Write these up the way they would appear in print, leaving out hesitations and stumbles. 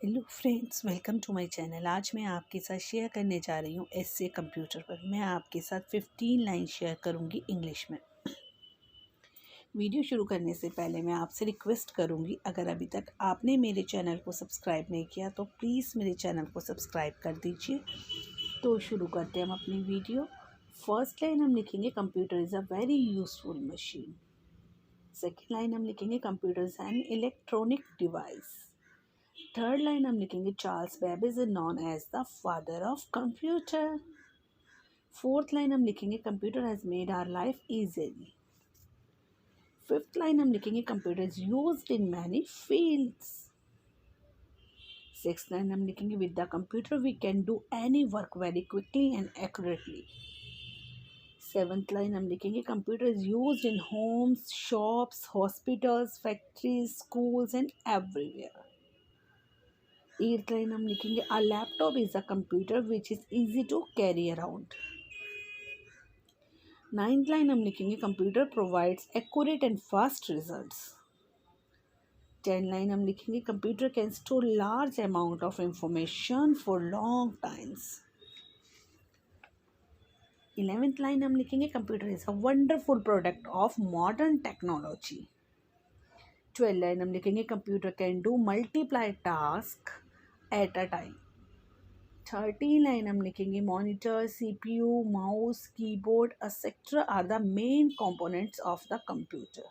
Hello friends, welcome to my channel. आज मैं आपके साथ शेयर करने जा रही हूँ एस्से कंप्यूटर पर। मैं आपके साथ 15 लाइन शेयर करूँगी इंग्लिश में। वीडियो शुरू करने से पहले मैं आपसे रिक्वेस्ट करूँगी, अगर अभी तक आपने मेरे चैनल को सब्सक्राइब नहीं किया तो प्लीज़ मेरे चैनल को सब्सक्राइब कर दीजिए। तो शुरू करते हैं हम अपनी वीडियो। फर्स्ट लाइन हम लिखेंगे computer is a very useful machine. Second line हम लिखेंगे computer is an electronic device. Third line हम लिखेंगे Charles Babbage is known as the father of computer. Fourth line हम लिखेंगे computer has made our life easily. Fifth line हम लिखेंगे computer is used in many fields. Sixth line हम लिखेंगे with the computer we can do any work very quickly and accurately. Seventh line हम लिखेंगे computer is used in homes, shops, hospitals, factories, schools and everywhere. Eighth line हम लिखेंगे a laptop is a computer which is easy to carry around. Ninth line हम लिखेंगे computer provides accurate and fast results. 10 line हम लिखेंगे computer can store large amount of information for long times. 11th line हम लिखेंगे computer is a wonderful product of modern technology. 12 line हम लिखेंगे computer can do multiply task at a time. 13 line हम लिखेंगे monitor, CPU, mouse, keyboard etcetera are the main components of the computer.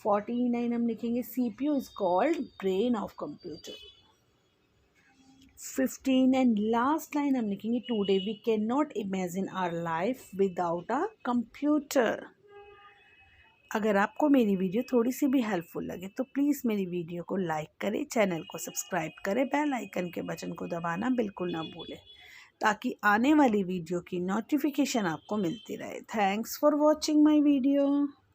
14 line हम लिखेंगे CPU is called brain of computer. 15 and last line हम लिखेंगे today we can not imagine our life without a computer. अगर आपको मेरी video थोड़ी सी भी helpful लगे तो प्लीज़ मेरी वीडियो को लाइक करें, चैनल को सब्सक्राइब करें, बेल आइकन के बटन को दबाना बिल्कुल ना भूलें ताकि आने वाली वीडियो की नोटिफिकेशन आपको मिलती रहे। Thanks for watching my video.